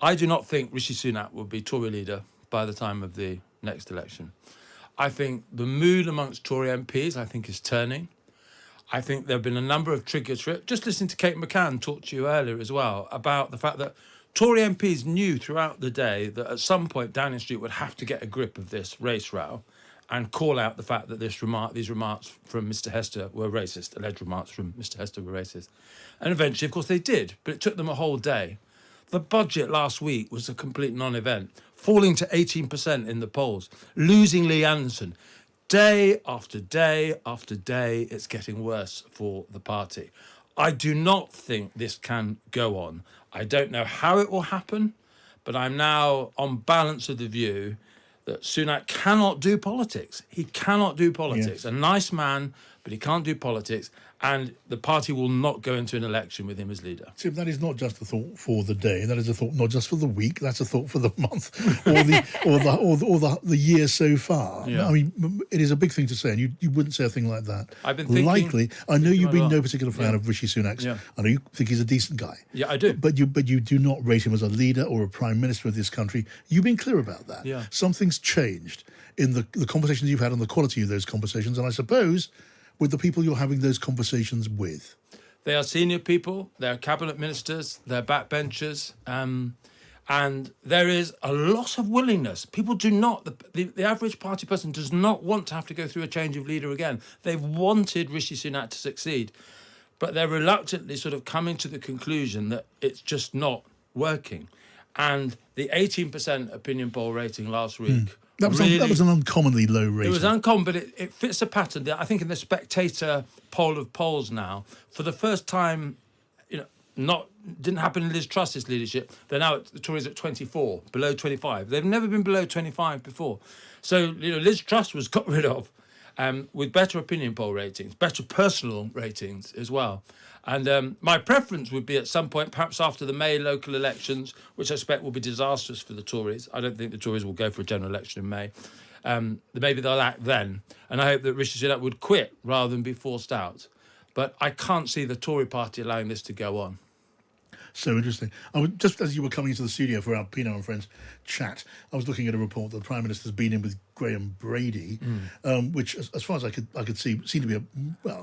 I do not think Rishi Sunak will be Tory leader by the time of the next election. I think the mood amongst Tory MPs, I think, is turning. I think there have been a number of triggers for it. Just listening to Kate McCann talk to you earlier as well about the fact that Tory MPs knew throughout the day that at some point Downing Street would have to get a grip of this race row and call out the fact that these remarks from Mr. Hester were racist, alleged remarks from Mr. Hester were racist. And eventually, of course, they did, but it took them a whole day. The budget last week was a complete non-event, falling to 18% in the polls, losing Lee Anderson. Day after day after day, it's getting worse for the party. I do not think this can go on. I don't know how it will happen, but I'm now on balance of the view that Sunak cannot do politics. He cannot do politics. Yes. A nice man, but he can't do politics. And the party will not go into an election with him as leader. Tim, that is not just a thought for the day. That is a thought not just for the week. That's a thought for the month or the year so far. Yeah. I mean, it is a big thing to say, and you wouldn't say a thing like that. I've been thinking. Likely, I know you've been no particular fan of Rishi Sunak. Yeah. I know you think he's a decent guy. Yeah, I do. But you do not rate him as a leader or a prime minister of this country. You've been clear about that. Yeah. Something's changed in the conversations you've had and the quality of those conversations, and I suppose with the people you're having those conversations with. They are senior people, they're cabinet ministers, they're backbenchers, and there is a lot of willingness. People do not, the average party person does not want to have to go through a change of leader again. They've wanted Rishi Sunak to succeed, but they're reluctantly sort of coming to the conclusion that it's just not working. And the 18% opinion poll rating last week, that was an uncommonly low rating. It was uncommon, but it fits a pattern. I think in the Spectator poll of polls now, for the first time, didn't happen in Liz Truss's leadership. They're now the Tories at 24, below 25. They've never been below 25 before. So Liz Truss was got rid of with better opinion poll ratings, better personal ratings as well. And my preference would be at some point, perhaps after the May local elections, which I expect will be disastrous for the Tories. I don't think the Tories will go for a general election in May. Maybe they'll act then. And I hope that Rishi Sunak would quit rather than be forced out. But I can't see the Tory party allowing this to go on. So interesting. Just as you were coming into the studio for our Pino and Friends chat, I was looking at a report that the Prime Minister's been in with Graham Brady, which, as far as I could see, seemed to be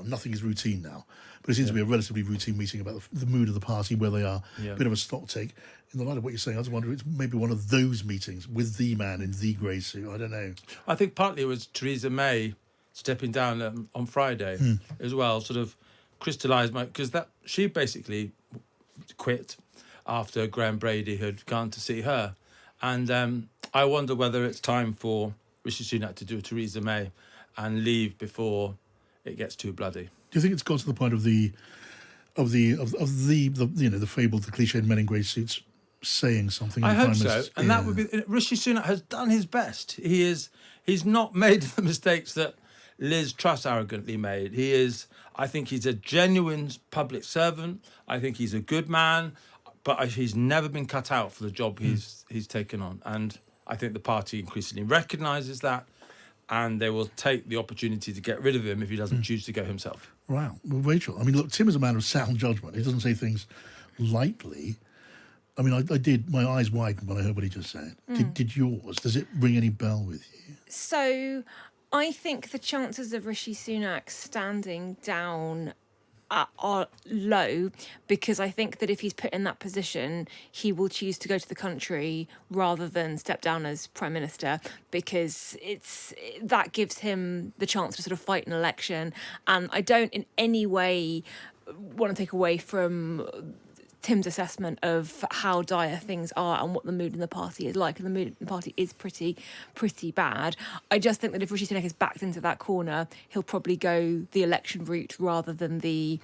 nothing is routine now, but it seems to be a relatively routine meeting about the mood of the party, where they are, a bit of a stock take. In the light of what you're saying, I was wondering, it's maybe one of those meetings with the man in the grey suit. I don't know. I think partly it was Theresa May stepping down on Friday as well, sort of crystallised because she basically quit after Graham Brady had gone to see her. And I wonder whether it's time for Rishi Sunak to do a Theresa May and leave before it gets too bloody. Do you think it's got to the point of the fabled, the cliched men in grey suits saying something? I hope so. And that would be Rishi Sunak has done his best. He's not made the mistakes that Liz Truss arrogantly made. I think he's a genuine public servant. I think he's a good man, but he's never been cut out for the job he's taken on. And I think the party increasingly recognises that, and they will take the opportunity to get rid of him if he doesn't choose to go himself. Wow. Well, Rachel, I mean, look, Tim is a man of sound judgment. He doesn't say things lightly. I mean, I did, my eyes widened when I heard what he just said. Did yours? Does it ring any bell with you? So I think the chances of Rishi Sunak standing down are low, because I think that if he's put in that position, he will choose to go to the country rather than step down as Prime Minister, because that gives him the chance to sort of fight an election. And I don't in any way want to take away from Tim's assessment of how dire things are and what the mood in the party is like, and the mood in the party is pretty bad. I just think that if Rishi Sunak is backed into that corner, he'll probably go the election route rather than the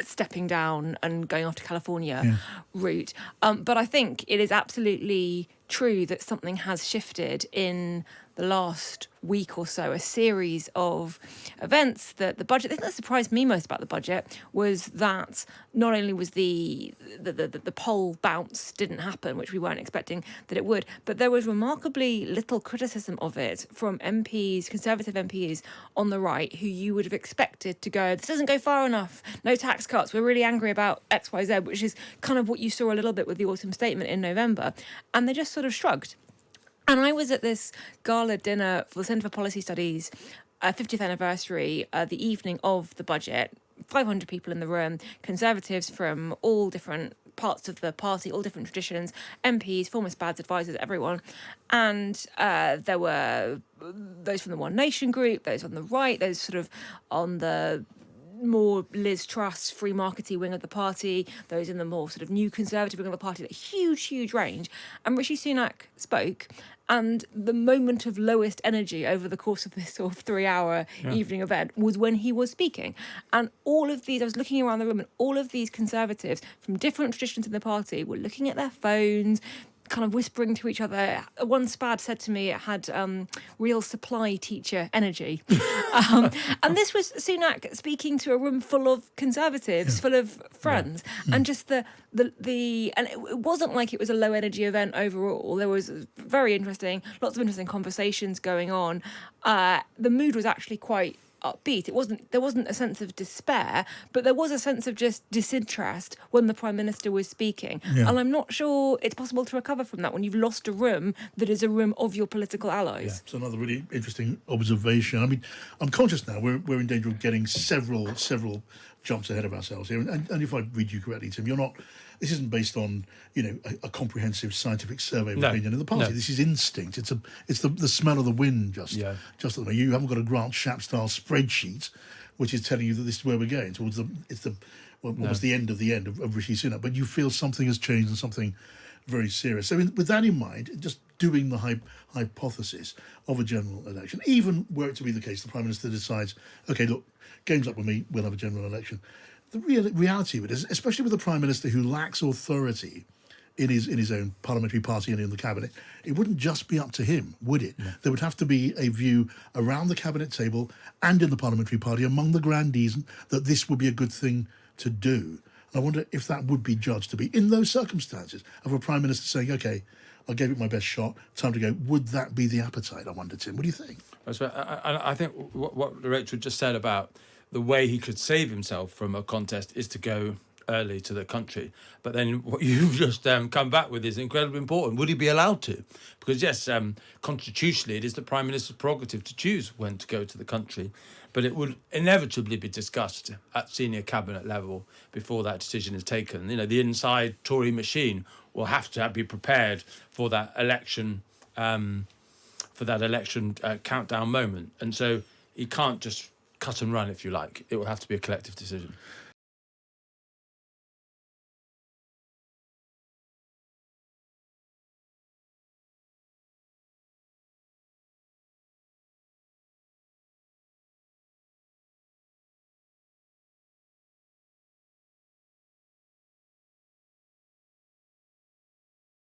stepping down and going off to California route. But I think it is absolutely true that something has shifted in the last week or so a series of events that the budget. The thing that surprised me most about the budget was that not only was the poll bounce didn't happen, which we weren't expecting that it would, but there was remarkably little criticism of it from MPs, Conservative MPs on the right, who you would have expected to go, this doesn't go far enough, no tax cuts, we're really angry about XYZ, which is kind of what you saw a little bit with the autumn statement in November. And they just sort of shrugged. And I was at this gala dinner for the Centre for Policy Studies 50th anniversary, the evening of the budget, 500 people in the room, Conservatives from all different parts of the party, all different traditions, MPs, former SPADs advisors, everyone. And there were those from the One Nation group, those on the right, those sort of on the more Liz Truss, free markety wing of the party, those in the more sort of new Conservative wing of the party, that huge range. And Rishi Sunak spoke, and the moment of lowest energy over the course of this sort of 3-hour evening event was when he was speaking. And all of these, I was looking around the room, and all of these Conservatives from different traditions in the party were looking at their phones, kind of whispering to each other. One SPAD said to me it had real supply teacher energy. And this was Sunak speaking to a room full of Conservatives, full of friends. And just and it wasn't like it was a low energy event overall. There was very interesting, lots of interesting conversations going on. The mood was actually quite upbeat. There wasn't a sense of despair, but there was a sense of just disinterest when the Prime Minister was speaking. And I'm not sure it's possible to recover from that when you've lost a room that is a room of your political allies. It's another really interesting observation. I mean, I'm conscious now we're in danger of getting several jumps ahead of ourselves here. And if I read you correctly, Tim, this isn't based on a comprehensive scientific survey of opinion in the party. This is instinct. It's the smell of the wind. Just at the moment. You haven't got a Grant Shapps style spreadsheet, which is telling you that this is where we're going towards what was the end of Rishi Sunak. But you feel something has changed and something very serious. So with that in mind, just doing the hypothesis of a general election, even were it to be the case, the Prime Minister decides, okay, look, game's up with me, we'll have a general election. The reality of it is, especially with a Prime Minister who lacks authority in his own parliamentary party and in the cabinet, it wouldn't just be up to him, would it? No. There would have to be a view around the cabinet table and in the parliamentary party among the grandees that this would be a good thing to do. And I wonder if that would be judged to be, in those circumstances, of a Prime Minister saying, OK, I gave it my best shot, time to go. Would that be the appetite, I wonder, Tim? What do you think? I think what Rachel just said about the way he could save himself from a contest is to go early to the country. But then what you've just come back with is incredibly important. Would he be allowed to? Because, yes, constitutionally, it is the Prime Minister's prerogative to choose when to go to the country. But it would inevitably be discussed at senior cabinet level before that decision is taken. The inside Tory machine will have to be prepared for that election, countdown moment. And so he can't just cut and run, if you like. It will have to be a collective decision.